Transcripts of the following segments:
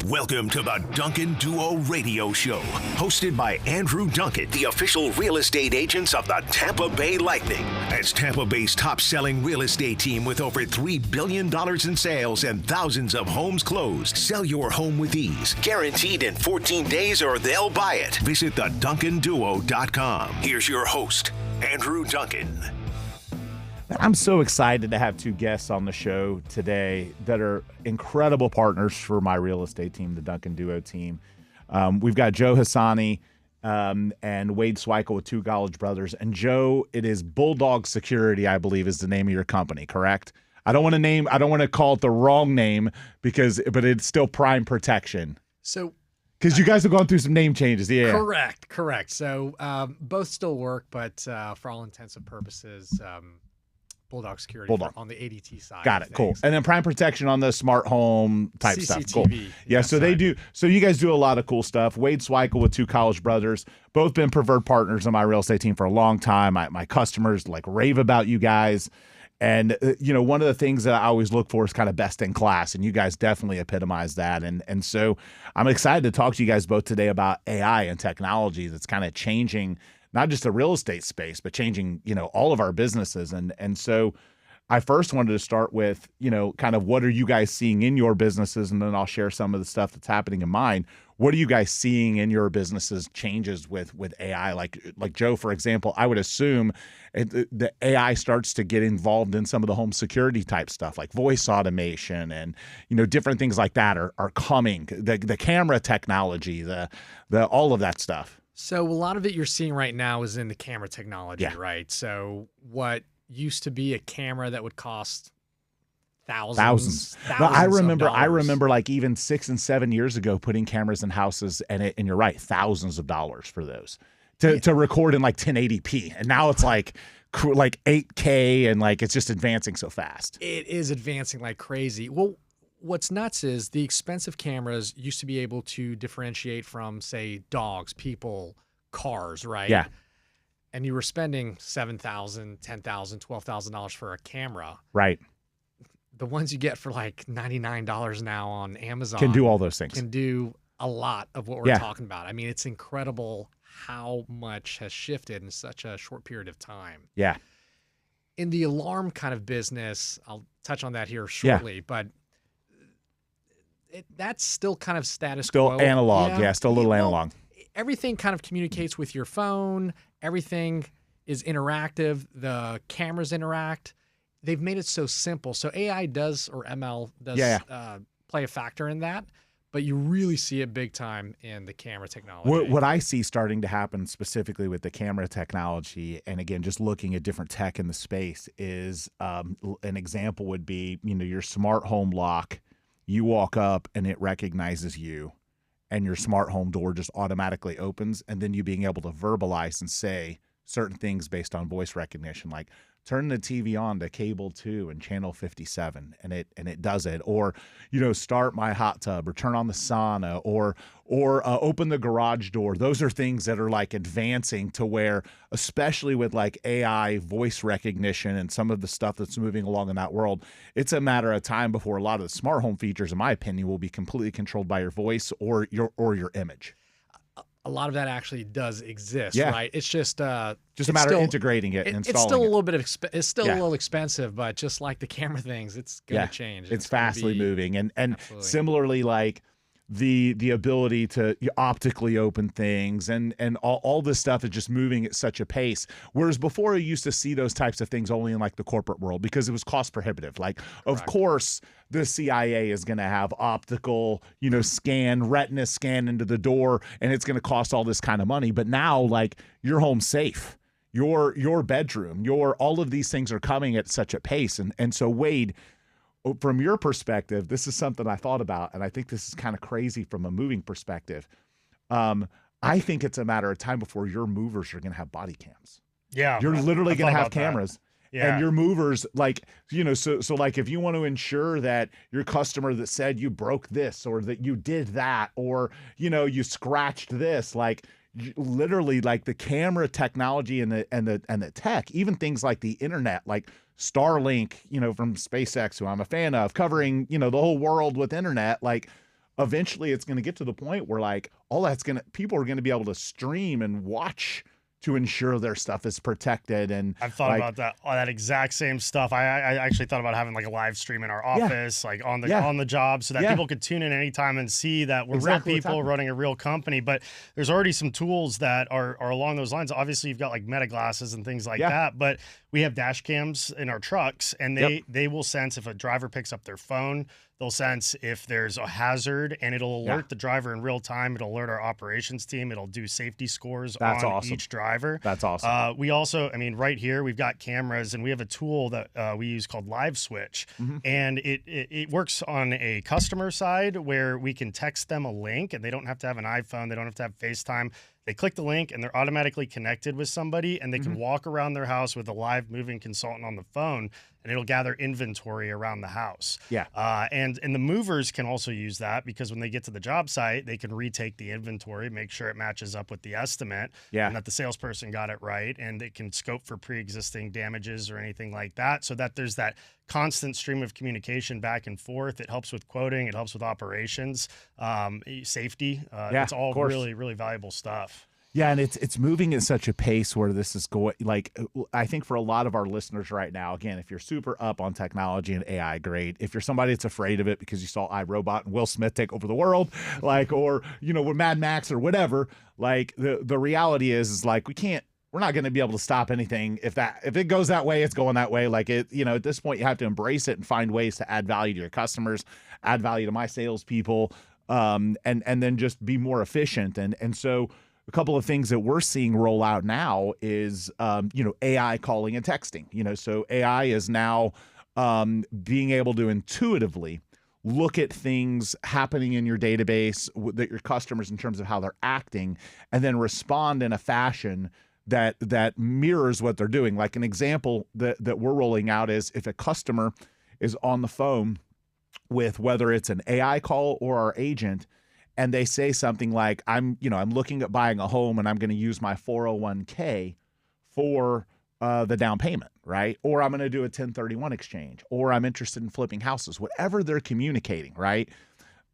Welcome to the Duncan Duo Radio Show, hosted by Andrew Duncan, the official real estate agents of the Tampa Bay Lightning. As Tampa Bay's top-selling real estate team with over $3 billion in sales and thousands of homes closed, sell your home with ease, guaranteed in 14 days or they'll buy it. Visit theduncanduo.com. Here's your host, Andrew Duncan. I'm so excited to have two guests on the show today that are incredible partners for my real estate team, the Duncan Duo team. We've got Joe Hassani and Wade Sweikel with Two College Brothers. And Joe, it is Bulldog Security, I believe, is the name of your company, correct? I don't want to call it the wrong name but it's still Prime Protection. So, because you guys have gone through some name changes, yeah. Correct. So both still work, but for all intents and purposes, Bulldog Security on the ADT side. Got it. Cool. And then Prime Protection on the smart home type CCTV, stuff. Cool. Yeah. So they do. So you guys do a lot of cool stuff. Wade Sweikel with Two College Brothers, both been preferred partners on my real estate team for a long time. My customers like rave about you guys. And, one of the things that I always look for is kind of best in class. And you guys definitely epitomize that. And so I'm excited to talk to you guys both today about AI and technology that's kind of changing not just the real estate space, but changing, all of our businesses. And so I first wanted to start with, kind of what are you guys seeing in your businesses? And then I'll share some of the stuff that's happening in mine. What are you guys seeing in your businesses changes with AI? Like Joe, for example, I would assume the AI starts to get involved in some of the home security type stuff, like voice automation and, different things like that are coming. The camera technology, the all of that stuff. So a lot of it you're seeing right now is in the camera technology, right? So what used to be a camera that would cost thousands. But I remember like even 6 and 7 years ago putting cameras in houses and you're right, thousands of dollars for those to record in like 1080p. And now it's like 8K and like it's just advancing so fast. It is advancing like crazy. Well, what's nuts is the expensive cameras used to be able to differentiate from, say, dogs, people, cars, right? Yeah. And you were spending $7,000, $10,000, $12,000 for a camera. Right. The ones you get for like $99 now on Amazon can do all those things. Can do a lot of what we're talking about. I mean, it's incredible how much has shifted in such a short period of time. Yeah. In the alarm kind of business, I'll touch on that here shortly, but that's still kind of status quo. Still analog, still a little analog. Everything kind of communicates with your phone. Everything is interactive. The cameras interact. They've made it so simple. So AI does, or ML does play a factor in that, but you really see it big time in the camera technology. What I see starting to happen specifically with the camera technology, and again, just looking at different tech in the space, is an example would be, your smart home lock. You walk up and it recognizes you and your smart home door just automatically opens, and then you being able to verbalize and say certain things based on voice recognition, like turn the TV on to cable 2 and channel 57, and it does it, or start my hot tub, or turn on the sauna, or open the garage door. Those are things that are like advancing to where, especially with like AI voice recognition and some of the stuff that's moving along in that world, it's a matter of time before a lot of the smart home features, in my opinion, will be completely controlled by your voice or your image. A lot of that actually does exist, right? It's just a matter of integrating it and installing it's still it. a little bit of it's still a little expensive, but just like the camera things, it's going to change. It's fastly moving, and similarly, like the ability to optically open things and all this stuff is just moving at such a pace. Whereas before, you used to see those types of things only in like the corporate world because it was cost prohibitive. Like, of course, the CIA is going to have optical, retina scan into the door, and it's going to cost all this kind of money. But now, like, your home's safe. Your bedroom, all of these things are coming at such a pace. And so, Wade, from your perspective, this is something I thought about, and I think this is kind of crazy from a moving perspective. I think it's a matter of time before your movers are going to have body cams. Yeah. You're literally going to have cameras. That. Yeah. And your movers, like, so like if you want to ensure that your customer that said you broke this or that you did that or, you scratched this, like, literally, like the camera technology and the tech, even things like the internet, like Starlink, from SpaceX, who I'm a fan of, covering, the whole world with internet, like eventually it's going to get to the point where like people are going to be able to stream and watch to ensure their stuff is protected. And I've thought about that exact same stuff. I actually thought about having like a live stream in our office, like on the job, so that people could tune in anytime and see that we're real people running a real company. But there's already some tools that are along those lines. Obviously, you've got like meta glasses and things like that, but we have dash cams in our trucks, and they will sense if a driver picks up their phone. They'll sense if there's a hazard, and it'll alert the driver in real time. It'll alert our operations team. It'll do safety scores on each driver. That's awesome. We also, I mean, right here, we've got cameras, and we have a tool that we use called Live Switch. And it works on a customer side where we can text them a link, and they don't have to have an iPhone. They don't have to have FaceTime. They click the link, and they're automatically connected with somebody, and they can walk around their house with a live moving consultant on the phone, and it'll gather inventory around the house. And the movers can also use that, because when they get to the job site, they can retake the inventory, make sure it matches up with the estimate, and that the salesperson got it right, and they can scope for pre-existing damages or anything like that, so that there's that constant stream of communication back and forth. It helps with quoting. It helps with operations, safety. It's all really, really valuable stuff. Yeah, and it's moving at such a pace where this is going, like, I think for a lot of our listeners right now, again, if you're super up on technology and AI, great. If you're somebody that's afraid of it because you saw iRobot and Will Smith take over the world, like, or, you know, with Mad Max or whatever, like, the reality is like, we're not going to be able to stop anything. If it goes that way, it's going that way. Like, it, you know, at this point, you have to embrace it and find ways to add value to your customers, add value to my salespeople, and then just be more efficient. And so a couple of things that we're seeing roll out now is, you know, AI calling and texting. You know, so AI is now being able to intuitively look at things happening in your database that your customers, in terms of how they're acting, and then respond in a fashion that mirrors what they're doing. Like an example that we're rolling out is if a customer is on the phone with, whether it's an AI call or our agent, and they say something like, I'm looking at buying a home and I'm going to use my 401k for the down payment, right? Or I'm going to do a 1031 exchange, or I'm interested in flipping houses, whatever they're communicating, right?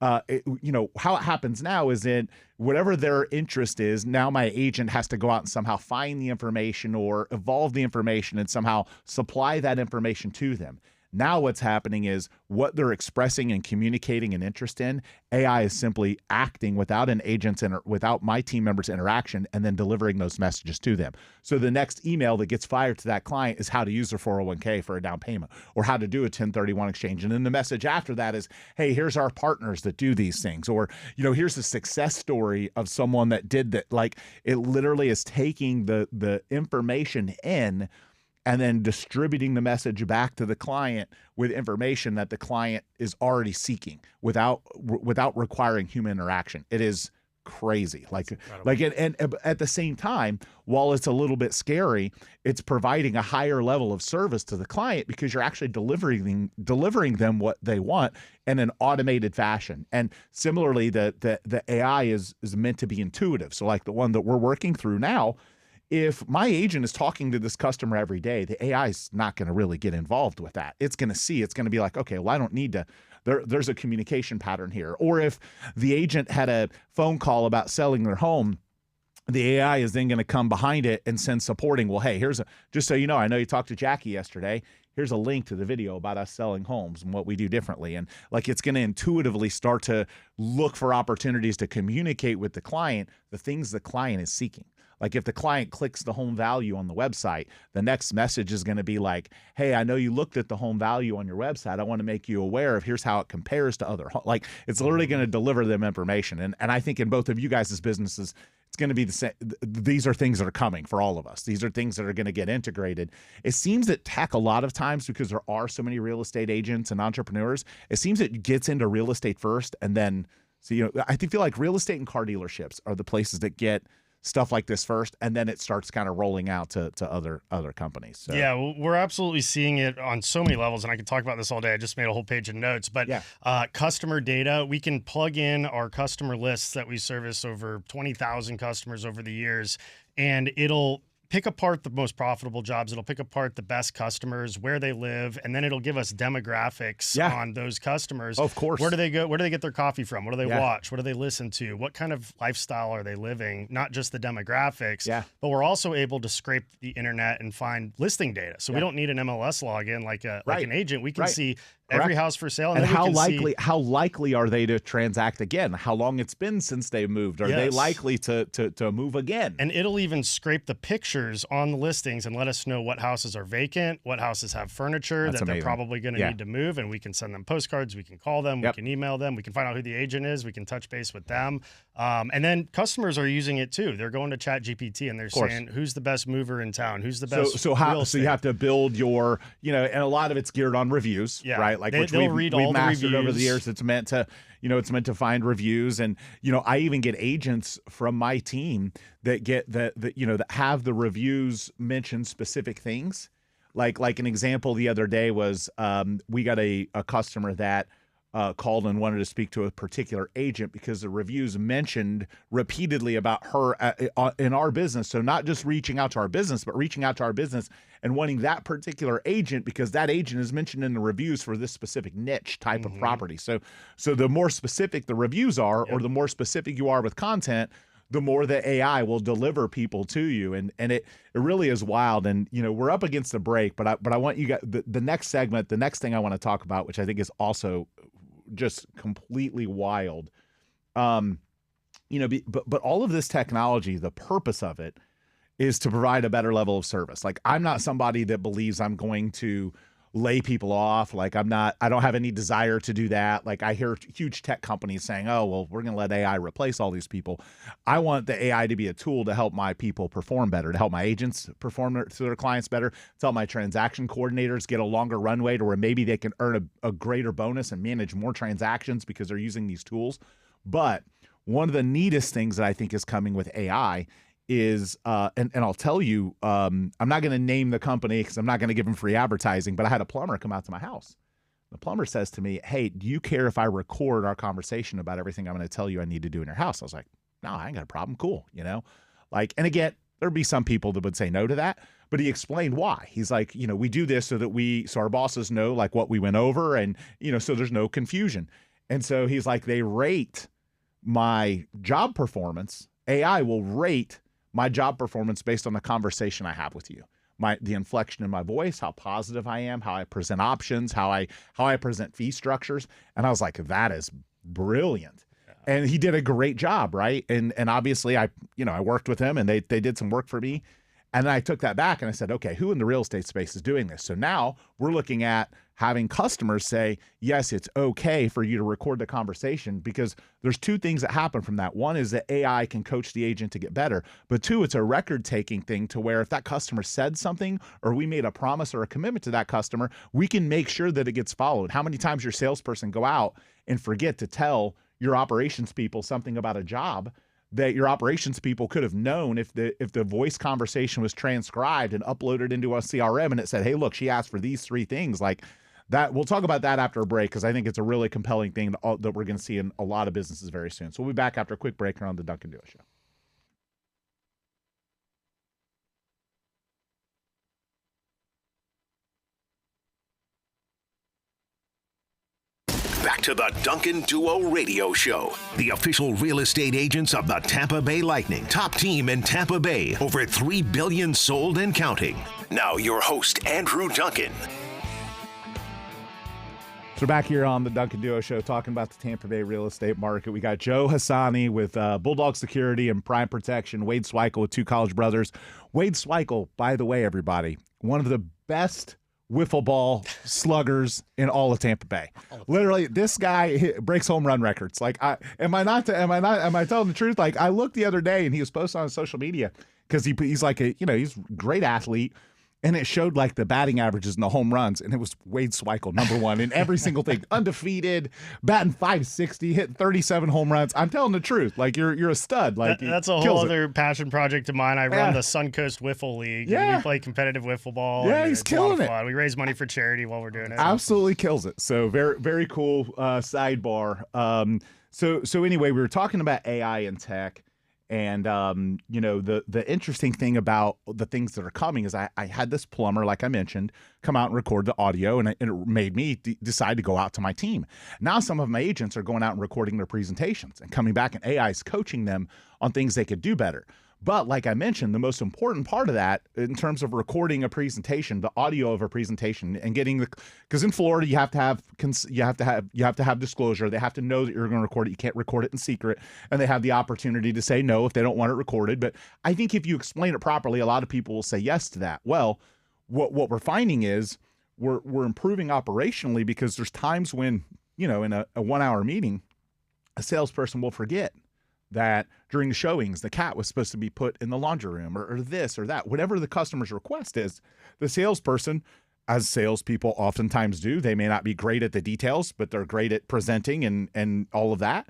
You know, how it happens now is that whatever their interest is, now my agent has to go out and somehow find the information or evolve the information and somehow supply that information to them. Now what's happening is what they're expressing and communicating an interest in, AI is simply acting without an agent's without my team members' interaction, and then delivering those messages to them. So the next email that gets fired to that client is how to use their 401k for a down payment, or how to do a 1031 exchange. And then the message after that is, hey, here's our partners that do these things. Or, you know, here's a success story of someone that did that. Like, it literally is taking the information in and then distributing the message back to the client with information that the client is already seeking without requiring human interaction. It is crazy. And at the same time, while it's a little bit scary, it's providing a higher level of service to the client, because you're actually delivering them what they want in an automated fashion. And similarly, the AI is meant to be intuitive. So like the one that we're working through now, if my agent is talking to this customer every day, the AI is not going to really get involved with that. It's going to be like, okay, well, I don't need to, there's a communication pattern here. Or if the agent had a phone call about selling their home, the AI is then going to come behind it and send supporting, well, hey, just so you know you talked to Jackie yesterday. Here's a link to the video about us selling homes and what we do differently. And like, it's going to intuitively start to look for opportunities to communicate with the client the things the client is seeking. Like, if the client clicks the home value on the website, the next message is going to be like, hey, I know you looked at the home value on your website. I want to make you aware of here's how it compares to other. Like, it's literally going to deliver them information. And I think in both of you guys' businesses, it's going to be the same. These are things that are coming for all of us. These are things that are going to get integrated. It seems that tech, a lot of times, because there are so many real estate agents and entrepreneurs, it seems it gets into real estate first. And then, so, you know, I feel like real estate and car dealerships are the places that get stuff like this first, and then it starts kind of rolling out to other companies. So. Yeah, we're absolutely seeing it on so many levels, and I could talk about this all day. I just made a whole page of notes, but customer data, we can plug in our customer lists that we service over 20,000 customers over the years, and it'll pick apart the most profitable jobs. It'll pick apart the best customers, where they live, and then it'll give us demographics on those customers. Of course. Where do they go? Where do they get their coffee from? What do they watch? What do they listen to? What kind of lifestyle are they living? Not just the demographics, but we're also able to scrape the internet and find listing data. So we don't need an MLS login like an agent. We can see every house for sale. And how likely are they to transact again? How long it's been since they moved? Are they likely to move again? And it'll even scrape the pictures on the listings and let us know what houses are vacant, what houses have furniture that they're probably going to need to move, and we can send them postcards, we can call them, we can email them, we can find out who the agent is, we can touch base with them. And then customers are using it too. They're going to ChatGPT and they're saying, who's the best mover in town? Who's the best So you have to build your, and a lot of it's geared on reviews, right? Like which we've mastered over the years. It's meant to, it's meant to find reviews. And, I even get agents from my team that get that have the reviews mention specific things. Like an example the other day was we got a customer that called and wanted to speak to a particular agent because the reviews mentioned repeatedly about her in our business. So not just reaching out to our business, but reaching out to our business and wanting that particular agent because that agent is mentioned in the reviews for this specific niche type of property. So the more specific the reviews are, or the more specific you are with content, the more the AI will deliver people to you. And it really is wild. And, we're up against the break, but I want you guys, the next segment, the next thing I want to talk about, which I think is also just completely wild. But all of this technology, the purpose of it is to provide a better level of service. Like I'm not somebody that believes I'm going to lay people off. Like I don't have any desire to do that. Like I hear huge tech companies saying, oh, well, we're going to let AI replace all these people. I want the AI to be a tool to help my people perform better, to help my agents perform to their clients better, to help my transaction coordinators get a longer runway to where maybe they can earn a greater bonus and manage more transactions because they're using these tools. But one of the neatest things that I think is coming with AI is, and I'll tell you, I'm not going to name the company because I'm not going to give them free advertising, but I had a plumber come out to my house. The plumber says to me, hey, do you care if I record our conversation about everything I'm going to tell you I need to do in your house? I was like, no, I ain't got a problem. Cool. And again, there'd be some people that would say no to that, but he explained why. He's like, we do this so our bosses know like what we went over and, so there's no confusion. And so he's like, they rate my job performance. AI will rate my job performance based on the conversation I have with you, the inflection in my voice, how positive I am, how I present options, how I present fee structures. And I was like, that is brilliant. Yeah. And he did a great job, right? And obviously I worked with him and they did some work for me. And then I took that back and I said, okay, who in the real estate space is doing this? So now we're looking at having customers say, yes, it's okay for you to record the conversation, because there's two things that happen from that. One is that AI can coach the agent to get better, but two, it's a record-taking thing to where if that customer said something or we made a promise or a commitment to that customer, we can make sure that it gets followed. How many times your salesperson go out and forget to tell your operations people something about a job that your operations people could have known if the voice conversation was transcribed and uploaded into a CRM and it said, hey, look, she asked for these three things. Like that, we'll talk about that after a break because I think it's a really compelling thing that we're going to see in a lot of businesses very soon. So we'll be back after a quick break here on the Duncan Duo Show. Back to the Duncan Duo Radio Show, the official real estate agents of the Tampa Bay Lightning. Top team in Tampa Bay, over $3 billion sold and counting. Now your host, Andrew Duncan. So back here on the Duncan Duo Show, talking about the Tampa Bay real estate market. We got Joe Hassani with Bulldog Security and Prime Protection, Wade Sweikel with two college brothers. Wade Sweikel, by the way, everybody, one of the best wiffle ball sluggers in all of Tampa Bay. Literally, this guy breaks home run records. Like, am I telling the truth? Like, I looked the other day and he was posting on social media because he's like he's a great athlete. And it showed like the batting averages and the home runs, and it was Wade Sweikel, number one in every single thing. Undefeated, batting .560, hitting 37 home runs. I'm telling the truth. Like you're a stud. Like that's a whole other passion project of mine. I run the Suncoast Wiffle League. Yeah, we play competitive wiffle ball. Yeah, he's killing it. We raise money for charity while we're doing it. Absolutely kills it. So very very cool sidebar. So anyway, we were talking about AI and tech. And the interesting thing about the things that are coming is I had this plumber, like I mentioned, come out and record the audio, and it made me decide to go out to my team. Now some of my agents are going out and recording their presentations and coming back, and AI is coaching them on things they could do better. But like I mentioned, the most important part of that in terms of recording a presentation, the audio of a presentation, and getting because in Florida you have to have disclosure. They have to know that you're going to record it. You can't record it in secret, and they have the opportunity to say no if they don't want it recorded. But I think if you explain it properly, a lot of people will say yes to that. Well, what we're finding is we're improving operationally, because there's times when, in a 1 hour meeting, a salesperson will forget that during the showings, the cat was supposed to be put in the laundry room, or this or that, whatever the customer's request is. The salesperson, as salespeople oftentimes do, they may not be great at the details, but they're great at presenting and all of that.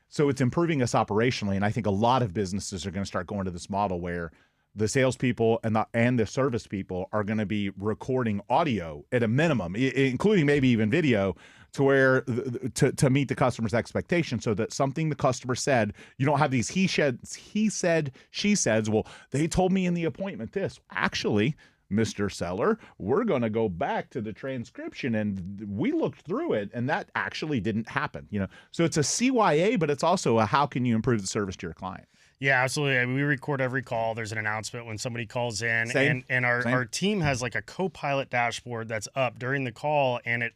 So it's improving us operationally. And I think a lot of businesses are going to start going to this model where the salespeople and the service people are going to be recording audio at a minimum, including maybe even video, to where to meet the customer's expectation, so that something the customer said, you don't have these he said, she says. Well, they told me in the appointment this. Actually, Mr. Seller, we're going to go back to the transcription, and we looked through it, and that actually didn't happen. So it's a CYA, but it's also a how can you improve the service to your client. Yeah, absolutely. I mean, we record every call. There's an announcement when somebody calls in, and our team has like a co-pilot dashboard that's up during the call, and it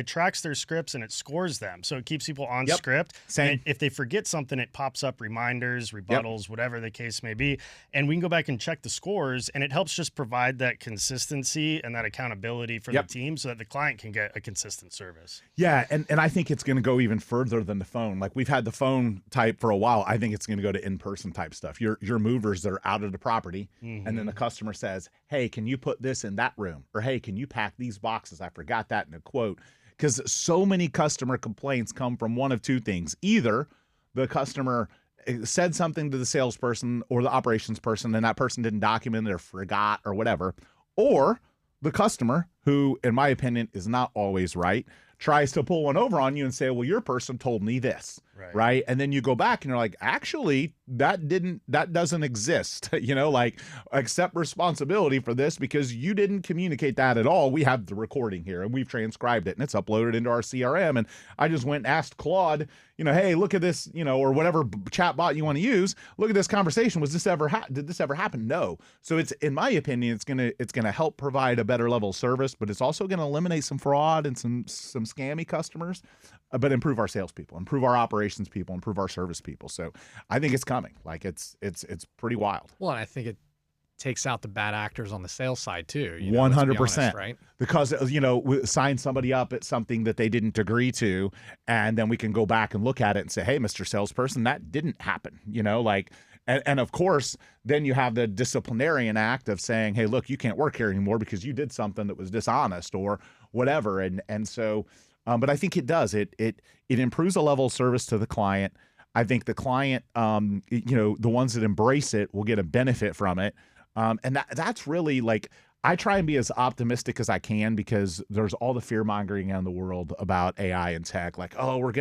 tracks their scripts and it scores them. So it keeps people on script. Same. If they forget something, it pops up reminders, rebuttals, whatever the case may be. And we can go back and check the scores, and it helps just provide that consistency and that accountability for the team, so that the client can get a consistent service. Yeah, and I think it's going to go even further than the phone. Like, we've had the phone type for a while. I think it's going to go to in-person type stuff. Your movers that are out of the property, and then the customer says, hey, can you put this in that room? Or, hey, can you pack these boxes? I forgot that in a quote. Because so many customer complaints come from one of two things. Either the customer said something to the salesperson or the operations person, and that person didn't document it or forgot or whatever, or the customer, who, in my opinion, is not always right, tries to pull one over on you and say, well, your person told me this, right? And then you go back and you're like, actually, that doesn't exist. Accept responsibility for this, because you didn't communicate that at all. We have the recording here, and we've transcribed it, and it's uploaded into our CRM. And I just went and asked Claude, hey, look at this, or whatever chat bot you want to use. Look at this conversation. Did this ever happen? No. So it's, in my opinion, it's gonna help provide a better level of service, but it's also going to eliminate some fraud and some scammy customers, but improve our salespeople, improve our operations people, improve our service people. So I think it's coming. Like, it's pretty wild. Well, and I think it takes out the bad actors on the sales side too. 100%, right? Because we sign somebody up at something that they didn't agree to, and then we can go back and look at it and say, hey, Mr. Salesperson, that didn't happen. And of course, then you have the disciplinarian act of saying, hey, look, you can't work here anymore because you did something that was dishonest or whatever. And so, but I think it does. It improves the level of service to the client. I think the client, the ones that embrace it will get a benefit from it. And that's really, like, I try and be as optimistic as I can, because there's all the fear mongering in the world about AI and tech. Like, oh,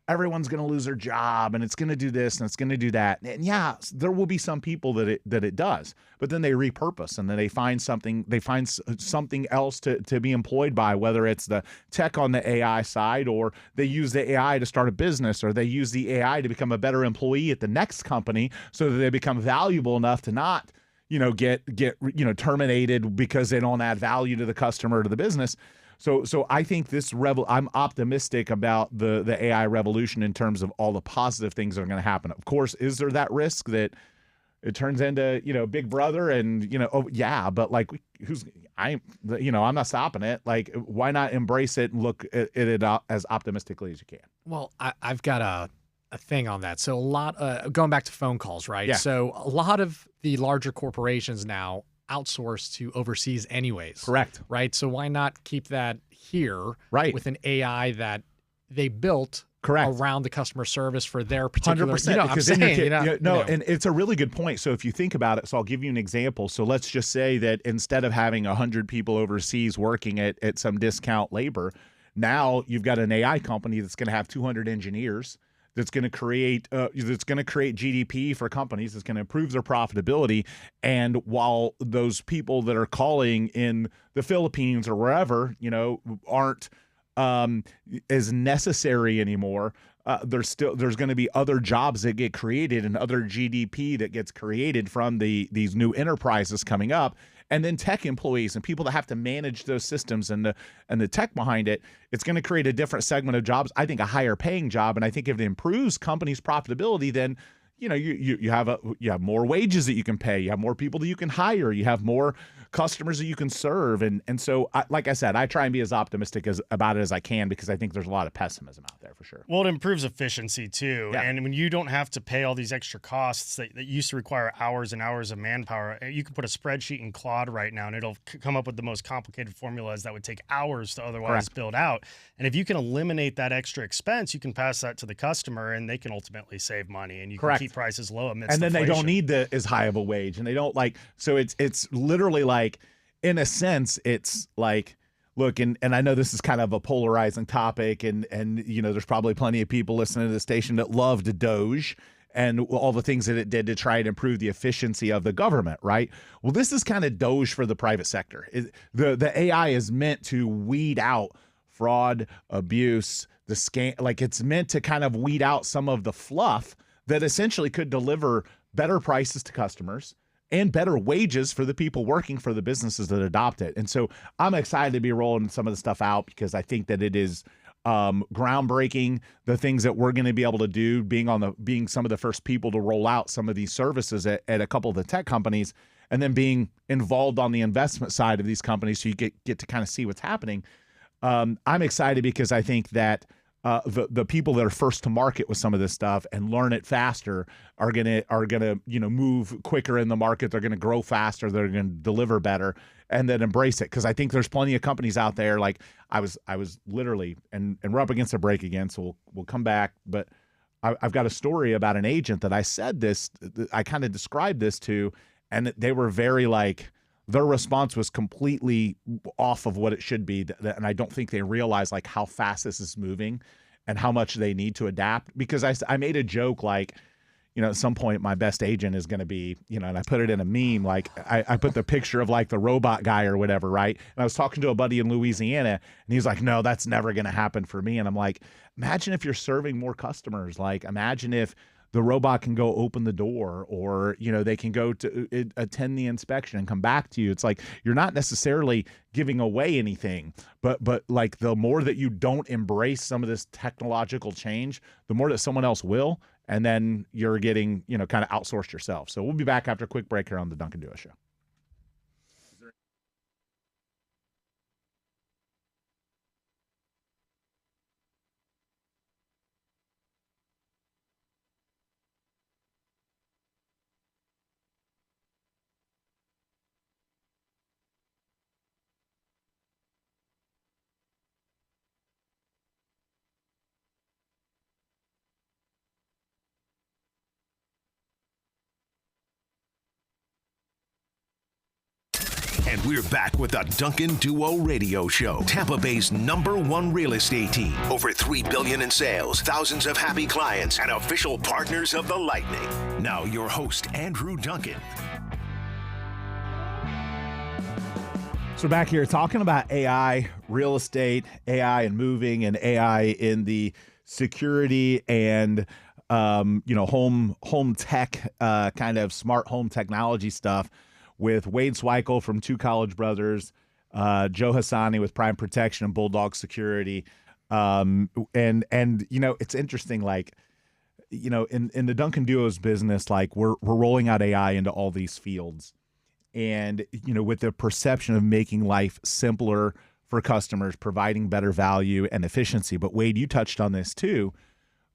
everyone's going to lose their job, and it's going to do this and it's going to do that. And yeah, there will be some people that it does, but then they repurpose, and then they find something else to be employed by, whether it's the tech on the AI side, or they use the AI to start a business, or they use the AI to become a better employee at the next company, so that they become valuable enough to not, get terminated because they don't add value to the customer or to the business. So I think I'm optimistic about the AI revolution in terms of all the positive things that are going to happen. Of course, is there that risk that it turns into, Big Brother and, but like, I'm not stopping it. Like, why not embrace it and look at it as optimistically as you can? Well, I've got a thing on that. So a lot, going back to phone calls, right? Yeah. So a lot of the larger corporations now outsource to overseas anyways. Correct. Right? So why not keep that here, right, with an AI that they built around the customer service for their particular, 100%, and it's a really good point. So if you think about it, so I'll give you an example. So let's just say that instead of having 100 people overseas working at some discount labor, now you've got an AI company that's going to have 200 engineers that's going to create GDP for companies. It's going to improve their profitability. And while those people that are calling in the Philippines or wherever, aren't as necessary anymore, there's going to be other jobs that get created and other GDP that gets created from these new enterprises coming up. And then tech employees and people that have to manage those systems and the tech behind it, it's going to create a different segment of jobs. I think a higher paying job. And I think if it improves companies' profitability, then you have more wages that you can pay. You have more people that you can hire. You have more customers that you can serve. And so, like I said, I try and be as optimistic about it as I can, because I think there's a lot of pessimism out there for sure. Well, it improves efficiency too. Yeah. And when you don't have to pay all these extra costs that used to require hours and hours of manpower, you can put a spreadsheet in Claude right now and it'll come up with the most complicated formulas that would take hours to otherwise build out. And if you can eliminate that extra expense, you can pass that to the customer and they can ultimately save money, and you can keep prices low amidst and then inflation. They don't need as high of a wage, and they don't so it's literally like, in a sense, it's like, look, and I know this is kind of a polarizing topic, and there's probably plenty of people listening to the station that loved Doge and all the things that it did to try and improve the efficiency of the government, right? Well, this is kind of Doge for the private sector. The AI is meant to weed out fraud, abuse, the scam. Like, it's meant to kind of weed out some of the fluff that essentially could deliver better prices to customers and better wages for the people working for the businesses that adopt it. And so I'm excited to be rolling some of the stuff out, because I think that it is groundbreaking, the things that we're going to be able to do, being some of the first people to roll out some of these services at a couple of the tech companies, and then being involved on the investment side of these companies, so you get to kind of see what's happening. I'm excited because I think that the people that are first to market with some of this stuff and learn it faster are gonna move quicker in the market. They're gonna grow faster. They're gonna deliver better, and then embrace it. Because I think there's plenty of companies out there. Like I was literally, and we're up against a break again, so we'll come back. But I've got a story about an agent that I said this. I kind of described this to, and they were very their response was completely off of what it should be. And I don't think they realize how fast this is moving and how much they need to adapt. Because I made a joke at some point my best agent is going to be, and I put it in a meme. I put the picture of the robot guy or whatever, right? And I was talking to a buddy in Louisiana, and he's like, no, that's never going to happen for me. And I'm like, imagine if you're serving more customers. Imagine if the robot can go open the door, or, they can go to attend the inspection and come back to you. It's you're not necessarily giving away anything, but the more that you don't embrace some of this technological change, the more that someone else will, and then you're getting, kind of outsourced yourself. So we'll be back after a quick break here on the Duncan Duo Show. And we're back with the Duncan Duo Radio Show, Tampa Bay's #1 real estate team. Over $3 billion in sales, thousands of happy clients, and official partners of the Lightning. Now your host, Andrew Duncan. So back here talking about AI, real estate, AI and moving, and AI in the security and home tech, kind of smart home technology stuff, with Wade Sweikel from Two College Brothers, Joe Hassani with Prime Protection and Bulldog Security. And it's interesting, in the Duncan Duo's business, we're rolling out AI into all these fields. And, with the perception of making life simpler for customers, providing better value and efficiency. But Wade, you touched on this too,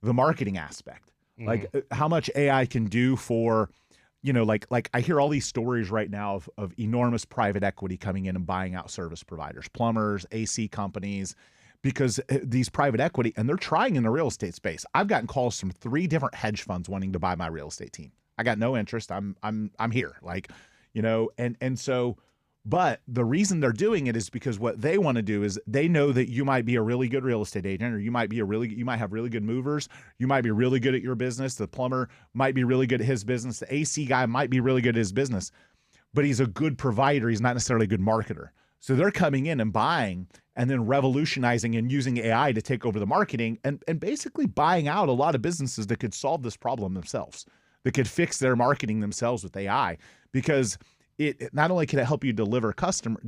the marketing aspect, how much AI can do for, I hear all these stories right now of enormous private equity coming in and buying out service providers, plumbers, AC companies, because these private equity, and they're trying in the real estate space. I've gotten calls from 3 different hedge funds wanting to buy my real estate team. I got no interest. I'm here. And so But the reason they're doing it is because what they want to do is they know that you might be a really good real estate agent, or you might have really good movers. You might be really good at your business. The plumber might be really good at his business. The AC guy might be really good at his business, but he's a good provider. He's not necessarily a good marketer. So they're coming in and buying and then revolutionizing and using AI to take over the marketing and basically buying out a lot of businesses that could solve this problem themselves, that could fix their marketing themselves with AI, because it not only can it help you deliver customers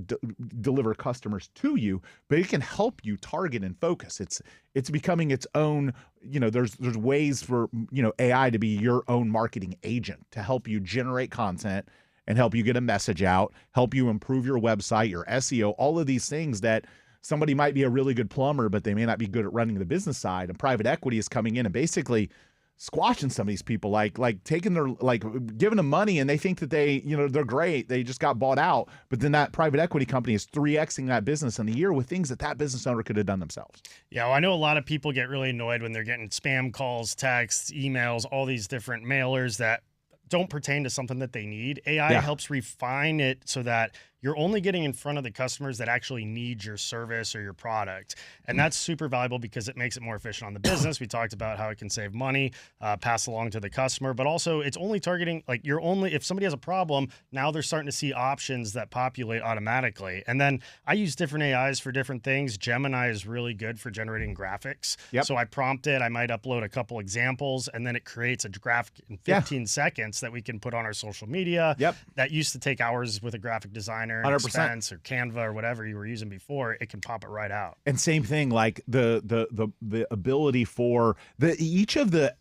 to you, but it can help you target and focus. It's becoming its own, there's ways for, AI to be your own marketing agent to help you generate content and help you get a message out, help you improve your website, your SEO, all of these things that somebody might be a really good plumber, but they may not be good at running the business side. And private equity is coming in and basically squashing some of these people, like taking their, giving them money, and they think that they're great. They just got bought out, but then that private equity company is 3xing that business in a year with things that business owner could have done themselves. Yeah, well, I know a lot of people get really annoyed when they're getting spam calls, texts, emails, all these different mailers that don't pertain to something that they need. AI helps refine it so that you're only getting in front of the customers that actually need your service or your product. And that's super valuable because it makes it more efficient on the business. We talked about how it can save money, pass along to the customer, but also it's only targeting, if somebody has a problem, now they're starting to see options that populate automatically. And then I use different AIs for different things. Gemini is really good for generating graphics. Yep. So I prompt it, I might upload a couple examples, and then it creates a graphic in 15 seconds that we can put on our social media. Yep. That used to take hours with a graphic designer, 100%. Expense or Canva or whatever you were using before. It can pop it right out. And same thing, like the ability for each of the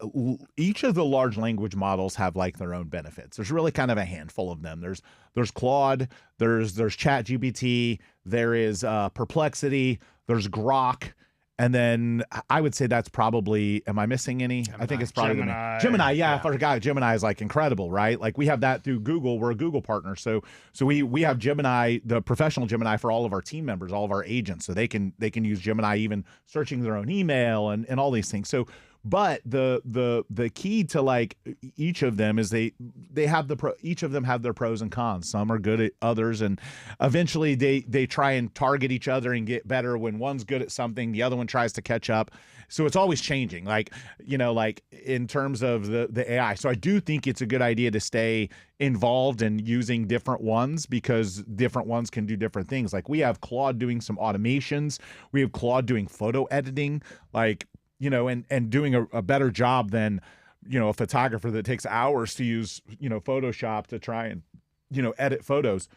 large language models have like their own benefits. There's really kind of a handful of them. There's Claude, there's ChatGPT, there is Perplexity, there's Grok. And then I would say that's probably, am I missing any? Gemini. I think it's probably Gemini. Yeah, I forgot. Gemini is like incredible, right? Like we have that through Google. We're a Google partner. So we have Gemini, the professional Gemini for all of our team members, all of our agents. So they can use Gemini even searching their own email and all these things. So but the key to like each of them is they have each of them have their pros and cons. Some are good at others, and eventually they try and target each other and get better. When one's good at something, the other one tries to catch up. So it's always changing, like in terms of the AI. So I do think it's a good idea to stay involved in using different ones, because different ones can do different things. Like we have Claude doing some automations. We have Claude doing photo editing, and doing a better job than, a photographer that takes hours to use, Photoshop to try and, edit photos.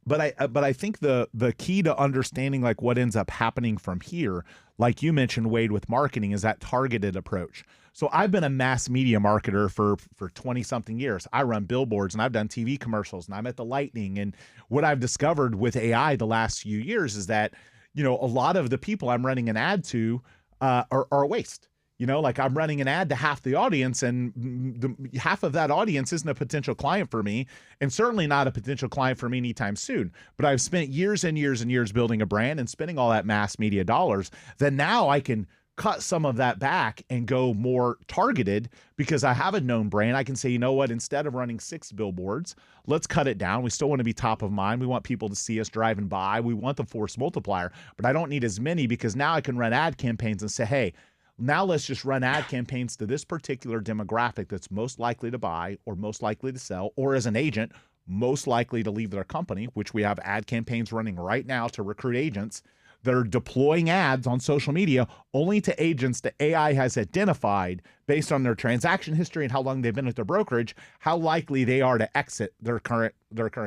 But I think the key to understanding like what ends up happening from here, like you mentioned, Wade, with marketing, is that targeted approach. So I've been a mass media marketer for 20 something years. I run billboards and I've done TV commercials and I'm at the Lightning. And what I've discovered with AI the last few years is that, a lot of the people I'm running an ad to are a waste. Like I'm running an ad to half the audience, and half of that audience isn't a potential client for me, and certainly not a potential client for me anytime soon. But I've spent years and years and years building a brand and spending all that mass media dollars. Then now I can cut some of that back and go more targeted, because I have a known brand. I can say, you know what, instead of running 6 billboards, let's cut it down. We still want to be top of mind. We want people to see us driving by. We want the force multiplier, but I don't need as many, because now I can run ad campaigns and say, hey, now let's just run ad campaigns to this particular demographic that's most likely to buy or most likely to sell, or as an agent, most likely to leave their company, which we have ad campaigns running right now to recruit agents that are deploying ads on social media only to agents that AI has identified based on their transaction history and how long they've been at their brokerage, how likely they are to exit their current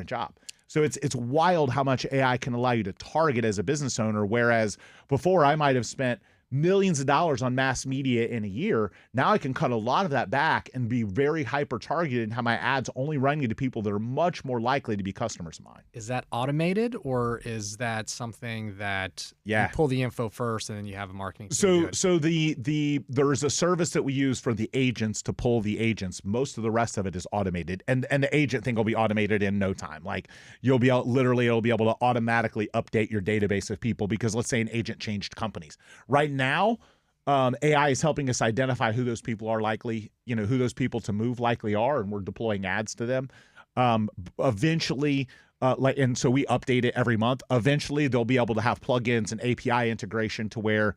job. So it's wild how much AI can allow you to target as a business owner, whereas before I might have spent millions of dollars on mass media in a year. Now I can cut a lot of that back and be very hyper targeted and have my ads only running to people that are much more likely to be customers of mine. Is that automated, or is that something that you pull the info first and then you have a marketing team? So there is a service that we use for the agents to pull the agents. Most of the rest of it is automated, and the agent thing will be automated in no time. Like it'll be able to automatically update your database of people, because let's say an agent changed companies. Right now, AI is helping us identify who those people are likely, who those people to move likely are, and we're deploying ads to them. Eventually, And so we update it every month. Eventually, they'll be able to have plugins and API integration to where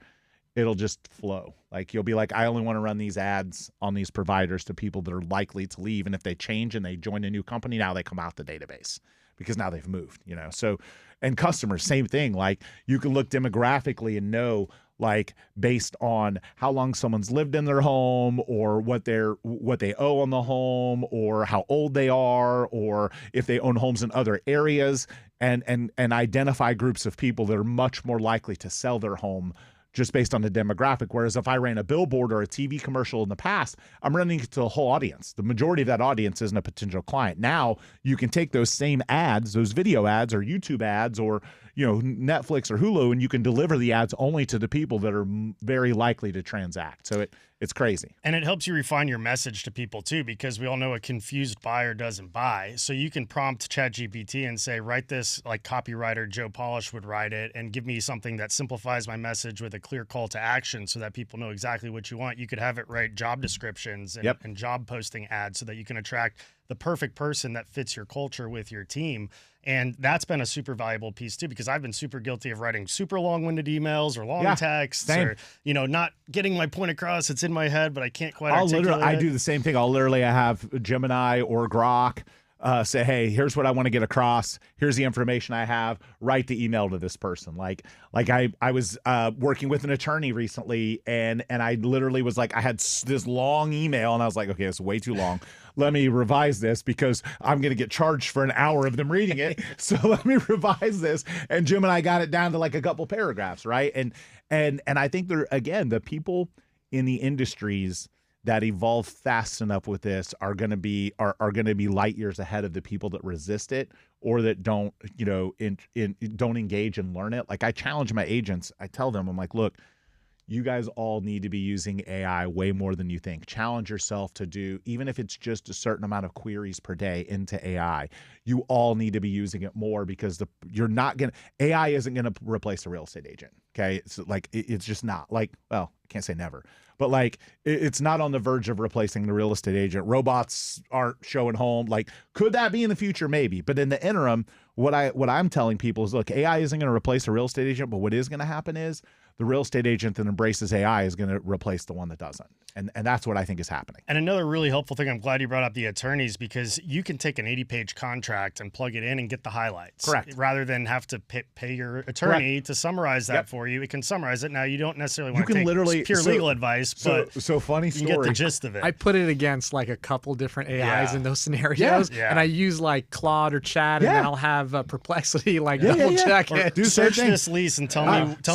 it'll just flow. Like you'll be like, I only want to run these ads on these providers to people that are likely to leave. And if they change and they join a new company, now they come out the database because now they've moved, So, and customers, same thing. Like you can look demographically and know, like based on how long someone's lived in their home or what they owe on the home or how old they are or if they own homes in other areas and identify groups of people that are much more likely to sell their home just based on the demographic. Whereas if I ran a billboard or a TV commercial in the past, I'm running it to a whole audience. The majority of that audience isn't a potential client. Now you can take those same ads, those video ads or YouTube ads or Netflix or Hulu, and you can deliver the ads only to the people that are very likely to transact. So it's crazy. And it helps you refine your message to people too, because we all know a confused buyer doesn't buy. So you can prompt ChatGPT and say, write this like copywriter Joe Polish would write it, and give me something that simplifies my message with a clear call to action so that people know exactly what you want. You could have it write job descriptions and job posting ads so that you can attract the perfect person that fits your culture with your team. And that's been a super valuable piece too, because I've been super guilty of writing super long-winded emails or long texts or, not getting my point across. It's in my head, but I can't quite articulate I do the same thing. I have Gemini or Grok say, hey, here's what I want to get across. Here's the information I have. Write the email to this person. Like I was working with an attorney recently, and I literally was like, I had this long email, and I was like, okay, it's way too long. Let me revise this because I'm going to get charged for an hour of them reading it. So let me revise this. And Jim and I got it down to like a couple paragraphs, right? And I think the people in the industries that evolve fast enough with this are going to be light years ahead of the people that resist it or that don't don't engage and learn it. Like I challenge my agents. I tell them, I'm like, look, you guys all need to be using AI way more than you think. Challenge yourself to do, even if it's just a certain amount of queries per day into AI, you all need to be using it more because AI isn't going to replace a real estate agent. Okay. It's like, it's just not like, well, I can't say never, but like it's not on the verge of replacing the real estate agent. Robots aren't showing home. Like, could that be in the future? Maybe. But in the interim, what I'm telling people is, look, AI isn't going to replace a real estate agent, but what is going to happen is the real estate agent that embraces AI is going to replace the one that doesn't. And that's what I think is happening. And another really helpful thing, I'm glad you brought up the attorneys, because you can take an 80-page contract and plug it in and get the highlights. Correct. Rather than have to pay your attorney to summarize that for you. It can summarize it. Now, you don't necessarily want to take pure legal advice, but so funny story. You get the gist of it. I put it against like a couple different AIs in those scenarios, and I use like Claude or Chat, and then I'll have Perplexity double check it. Do search this lease and tell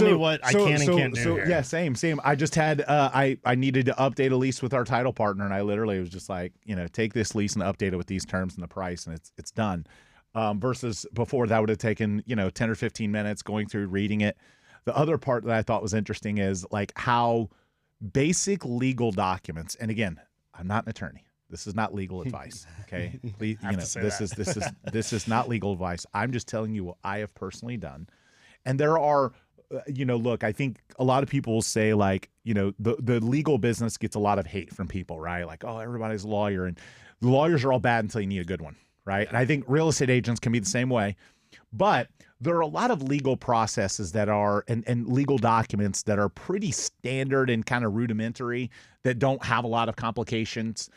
me what I can and can't do here. Yeah, same. I just had I needed to update a lease with our title partner, and I literally was just like, take this lease and update it with these terms and the price, and it's done. Versus before, that would have taken 10 or 15 minutes going through reading it. The other part that I thought was interesting is like how basic legal documents, and again, I'm not an attorney. This is not legal advice. Okay. This is not legal advice. I'm just telling you what I have personally done. And there are, look, I think a lot of people will say like, the legal business gets a lot of hate from people, right? Like, oh, everybody's a lawyer, and the lawyers are all bad until you need a good one, right? And I think real estate agents can be the same way. But there are a lot of legal processes that are, and legal documents that are pretty standard and kind of rudimentary, that don't have a lot of complications.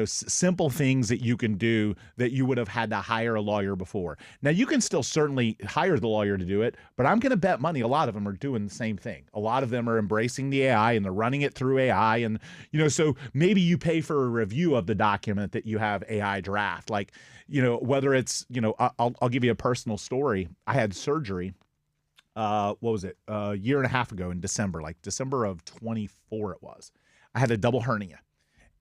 Simple things that you can do that you would have had to hire a lawyer before. Now, you can still certainly hire the lawyer to do it, but I'm going to bet money a lot of them are doing the same thing. A lot of them are embracing the AI and they're running it through AI. And, so maybe you pay for a review of the document that you have AI draft. Like, whether it's, I'll give you a personal story. I had surgery. What was it? A year and a half ago in December, like December of 24 it was. I had a double hernia.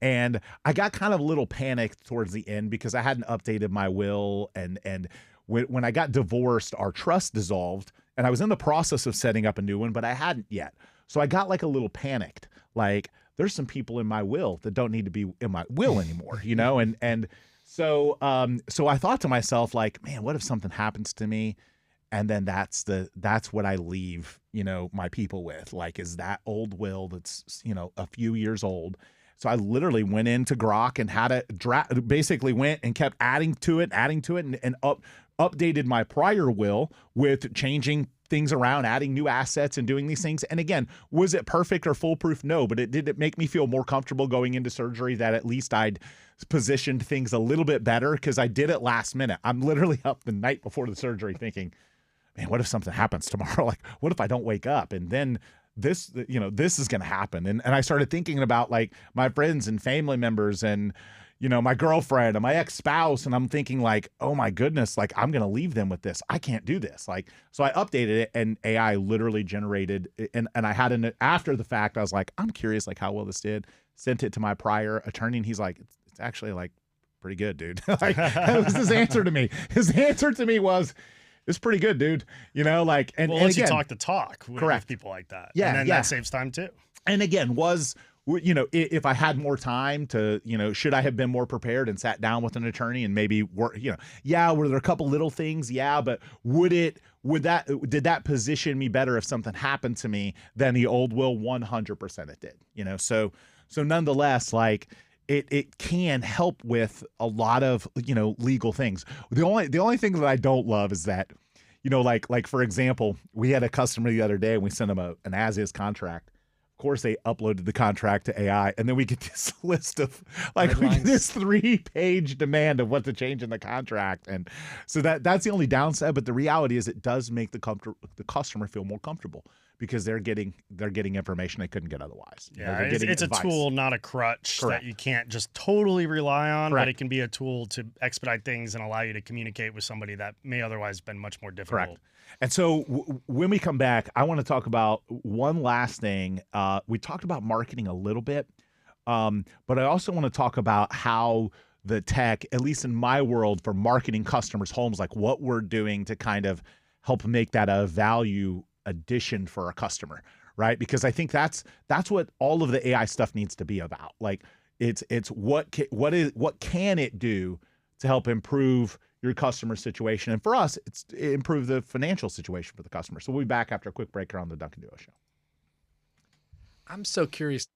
And I got kind of a little panicked towards the end because I hadn't updated my will. And when I got divorced, our trust dissolved. And I was in the process of setting up a new one, but I hadn't yet. So I got like a little panicked. Like, there's some people in my will that don't need to be in my will anymore, And so I thought to myself, like, man, what if something happens to me? And then that's what I leave, my people with, like, is that old will that's, a few years old. So I literally went into Grok and had it basically went and kept adding to it and updated my prior will with changing things around, adding new assets and doing these things. And again, was it perfect or foolproof? No, but did it make me feel more comfortable going into surgery that at least I'd positioned things a little bit better, because I did it last minute. I'm literally up the night before the surgery thinking, man, what if something happens tomorrow? Like, what if I don't wake up? And then this is going to happen. And I started thinking about like my friends and family members and, my girlfriend and my ex-spouse. And I'm thinking like, oh my goodness, like I'm going to leave them with this. I can't do this. Like, so I updated it and AI literally generated, and I had after the fact, I was like, I'm curious like how well this did. Sent it to my prior attorney and he's like, it's actually like pretty good, dude. Like that was his answer to me. His answer to me was, it's pretty good, dude. And once you talk the talk with people like that. Yeah. And then that saves time too. And again, if I had more time to, should I have been more prepared and sat down with an attorney and maybe were there a couple little things? Yeah. But did that position me better if something happened to me than the old will? 100% it did, so nonetheless, like, it can help with a lot of, legal things. The only thing that I don't love is that, like for example, we had a customer the other day and we sent them an as-is contract. Of course, they uploaded the contract to AI, and then we get this list of we get this 3-page demand of what to change in the contract, and so that's the only downside. But the reality is, it does make the customer feel more comfortable because they're getting information they couldn't get otherwise. Yeah, it's a tool, not a crutch. Correct. That you can't just totally rely on. Correct. But it can be a tool to expedite things and allow you to communicate with somebody that may otherwise been much more difficult. Correct. And so when we come back, I want to talk about one last thing. We talked about marketing a little bit, but I also want to talk about how the tech, at least in my world, for marketing customers' homes, like what we're doing to kind of help make that a value addition for a customer, right? Because I think that's what all of the AI stuff needs to be about. Like it's what can it do to help improve your customer situation, and for us, it's improve the financial situation for the customer. So we'll be back after a quick break here on the Duncan Duo Show. I'm so curious.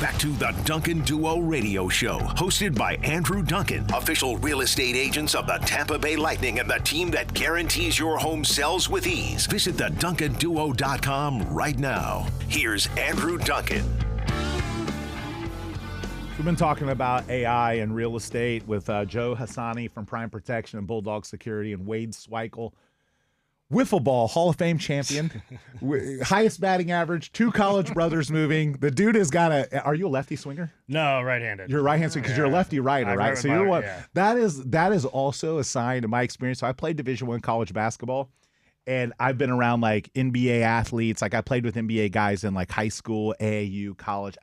Back to the Duncan Duo Radio Show, hosted by Andrew Duncan, official real estate agents of the Tampa Bay Lightning and the team that guarantees your home sells with ease. Visit theduncanduo.com right now. Here's Andrew Duncan. We've been talking about AI and real estate with Joe Hassani from Prime Protection and Bulldog Security and Wade Sweikel, wiffle ball Hall of Fame champion, highest batting average, 2 college brothers moving. The dude has got a. Are you a lefty swinger? No, right-handed. You're a right-handed swinger because you're a lefty righter, right? So you're what? Yeah. That is also a sign in my experience. So I played Division I college basketball, and I've been around like NBA athletes. Like I played with NBA guys in like high school, AAU, college.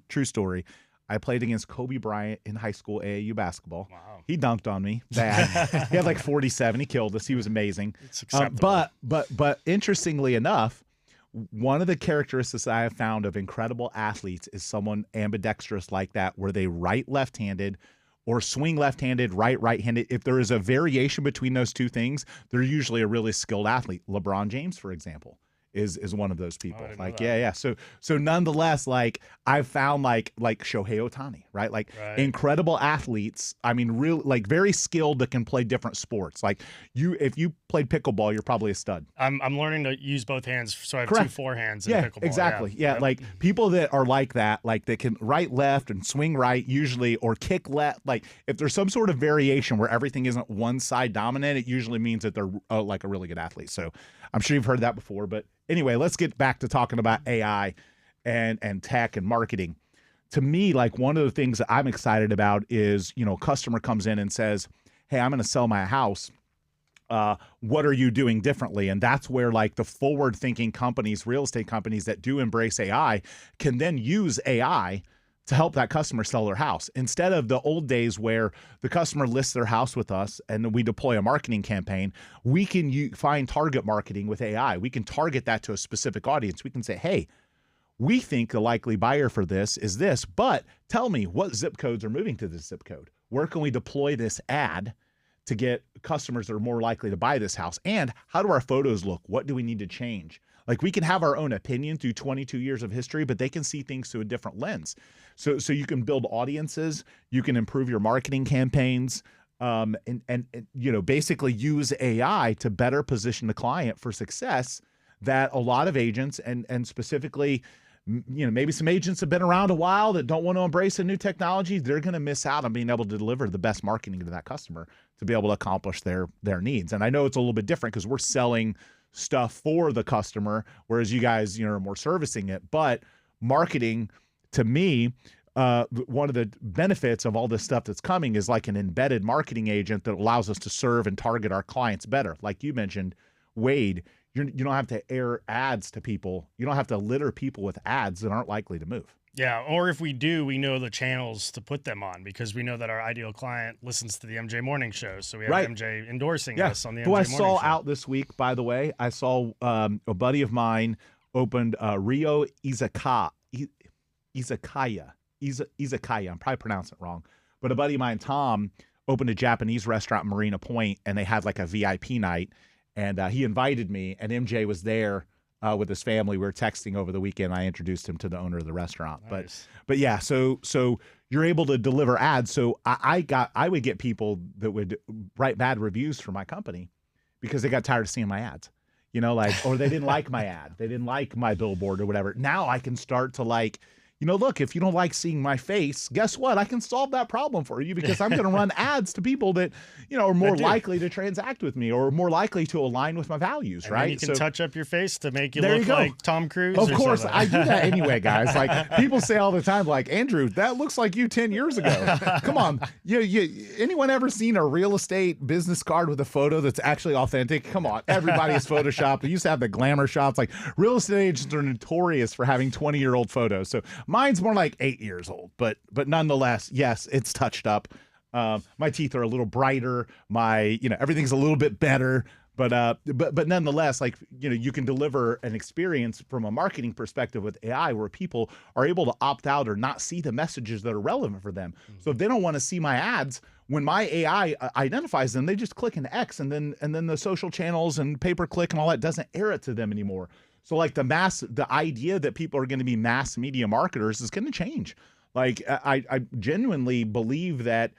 True story. I played against Kobe Bryant in high school AAU basketball. Wow. He dunked on me bad. He had like 47. He killed us. He was amazing. It's acceptable. But interestingly enough, one of the characteristics I have found of incredible athletes is someone ambidextrous like that, where they left-handed or swing left-handed, right-handed. If there is a variation between those two things, they're usually a really skilled athlete. LeBron James, for example, is one of those people. So nonetheless, like I've found like Shohei Ohtani, right? Like incredible athletes. I mean, real like very skilled that can play different sports. Like if you played pickleball, you're probably a stud. I'm learning to use both hands, so I have Correct. 2 forehands in pickleball. Exactly. Yeah, like people that are like that, like they can right, left, and swing right usually, or kick left. Like if there's some sort of variation where everything isn't one side dominant, it usually means that they're like a really good athlete. So I'm sure you've heard that before, but anyway, let's get back to talking about AI and tech and marketing. To me, like one of the things that I'm excited about is, a customer comes in and says, hey, I'm going to sell my house. What are you doing differently? And that's where like the forward-thinking companies, real estate companies that do embrace AI can then use AI to help that customer sell their house. Instead of the old days where the customer lists their house with us and we deploy a marketing campaign, we can find target marketing with AI. We can target that to a specific audience. We can say, hey, we think the likely buyer for this is this, but tell me what zip codes are moving to this zip code. Where can we deploy this ad to get customers that are more likely to buy this house? And how do our photos look? What do we need to change? Like we can have our own opinion through 22 years of history, but they can see things through a different lens. So you can build audiences, you can improve your marketing campaigns, and basically use AI to better position the client for success that a lot of agents and specifically, maybe some agents have been around a while that don't want to embrace a new technology. They're going to miss out on being able to deliver the best marketing to that customer to be able to accomplish their needs. And I know it's a little bit different because we're selling stuff for the customer, whereas you guys, are more servicing it. But marketing, to me, one of the benefits of all this stuff that's coming is like an embedded marketing agent that allows us to serve and target our clients better. Like you mentioned, Wade, you don't have to air ads to people. You don't have to litter people with ads that aren't likely to move. Yeah, or if we do, we know the channels to put them on because we know that our ideal client listens to the MJ Morning Show. So we have MJ endorsing us on the MJ Morning Show. Who I saw out this week, by the way, I saw a buddy of mine opened Rio Izakaya. I'm probably pronouncing it wrong. But a buddy of mine, Tom, opened a Japanese restaurant in Marina Point, and they had like a VIP night. And he invited me, and MJ was there with his family. We were texting over the weekend. I introduced him to the owner of the restaurant. Nice. But yeah, so you're able to deliver ads. So I would get people that would write bad reviews for my company because they got tired of seeing my ads, or they didn't like my ad. They didn't like my billboard or whatever. Now I can start to look, if you don't like seeing my face, guess what? I can solve that problem for you because I'm going to run ads to people that, are more likely to transact with me or more likely to align with my values, and right? Then you can touch up your face to make you look like Tom Cruise. Of course, I do that anyway, guys. Like people say all the time, like, Andrew, that looks like you 10 years ago. Come on. Anyone ever seen a real estate business card with a photo that's actually authentic? Come on. Everybody is Photoshopped. They used to have the glamour shots. Like real estate agents are notorious for having 20-year-old photos. So mine's more like 8 years old, but nonetheless, yes, it's touched up. My teeth are a little brighter. Everything's a little bit better. But nonetheless, you can deliver an experience from a marketing perspective with AI where people are able to opt out or not see the messages that are relevant for them. Mm-hmm. So if they don't want to see my ads, when my AI identifies them, they just click an X, and then the social channels and pay-per-click and all that doesn't air it to them anymore. So like the idea that people are going to be mass media marketers is going to change. Like I genuinely believe that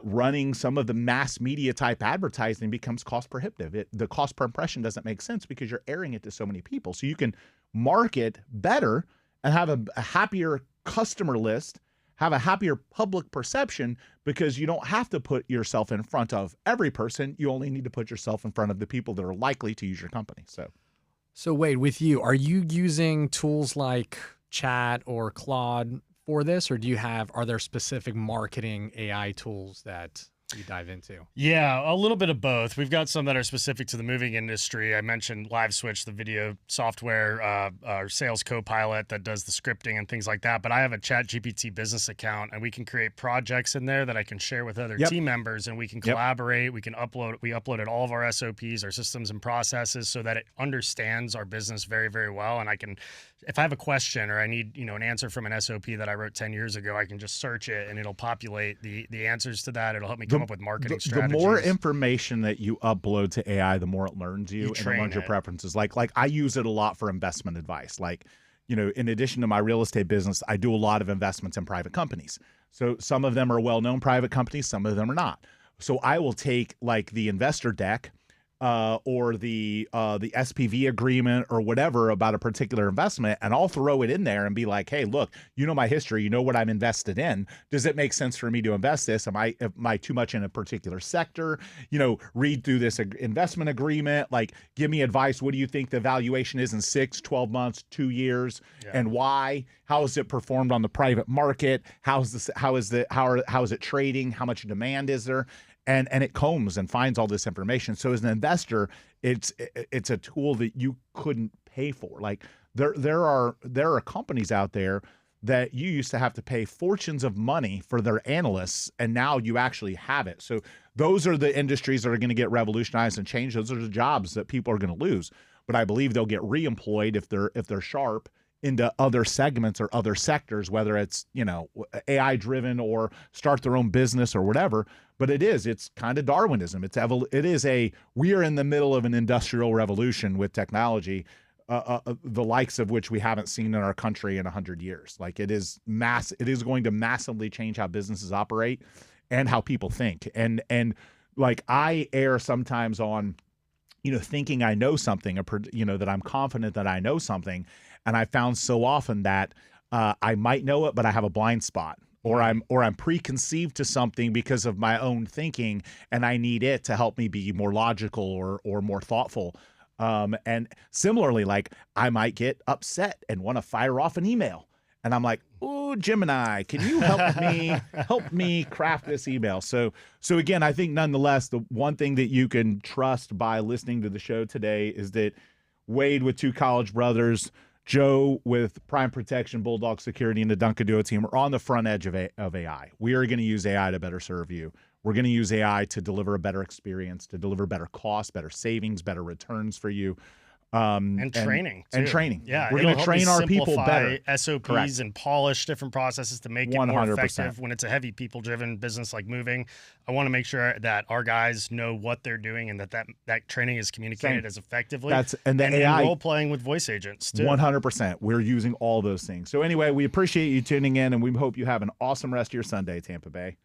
running some of the mass media type advertising becomes cost prohibitive. The cost per impression doesn't make sense because you're airing it to so many people. So you can market better and have a happier customer list, have a happier public perception, because you don't have to put yourself in front of every person. You only need to put yourself in front of the people that are likely to use your company. So Wade, with you, are you using tools like Chat or Claude for this, or are there specific marketing AI tools that you dive into? Yeah, a little bit of both. We've got some that are specific to the moving industry. I mentioned LiveSwitch, the video software, our sales co-pilot that does the scripting and things like that. But I have a ChatGPT business account, and we can create projects in there that I can share with other team members, and we can collaborate. We can upload. We uploaded all of our SOPs, our systems and processes, so that it understands our business very, very well. And I can, if I have a question or I need, an answer from an SOP that I wrote 10 years ago, I can just search it and it'll populate the answers to that. It'll help me come up with marketing strategies. The more information that you upload to AI, the more it learns you and it learns your preferences. Like I use it a lot for investment advice. Like, in addition to my real estate business, I do a lot of investments in private companies. So some of them are well-known private companies, some of them are not. So I will take like the investor deck or the SPV agreement or whatever about a particular investment, and I'll throw it in there and be like, hey, look, my history, what I'm invested in. Does it make sense for me to invest this? Am I too much in a particular sector? Read through this investment agreement, like give me advice. What do you think the valuation is in 6, 12 months, 2 years, and why? How is it performed on the private market? How is it trading? How much demand is there? And it combs and finds all this information. So as an investor, it's a tool that you couldn't pay for. Like there are companies out there that you used to have to pay fortunes of money for their analysts, and now you actually have it. So those are the industries that are going to get revolutionized and changed. Those are the jobs that people are going to lose. But I believe they'll get reemployed if they're sharp into other segments or other sectors, whether it's, AI driven or start their own business or whatever. But it's kind of Darwinism. We are in the middle of an industrial revolution with technology, the likes of which we haven't seen in our country in 100 years. Like it is going to massively change how businesses operate and how people think. And like I err sometimes on, thinking I know something, that I'm confident that I know something. And I found so often that I might know it, but I have a blind spot, or I'm preconceived to something because of my own thinking, and I need it to help me be more logical or more thoughtful. And similarly, like I might get upset and want to fire off an email, and I'm like, "Oh, Gemini, can you help me craft this email?" So again, I think nonetheless, the one thing that you can trust by listening to the show today is that Wade with 2 college brothers, Joe with Prime Protection, Bulldog Security, and the Duncan Duo team are on the front edge of AI. We are going to use AI to better serve you. We're going to use AI to deliver a better experience, to deliver better costs, better savings, better returns for you. And training. Yeah, we're going to train our people better. SOPs Correct. And polish different processes to make it 100%. More effective. When it's a heavy people-driven business like moving, I want to make sure that our guys know what they're doing and that training is communicated as effectively. And AI role playing with voice agents too. 100%. We're using all those things. So anyway, we appreciate you tuning in, and we hope you have an awesome rest of your Sunday, Tampa Bay.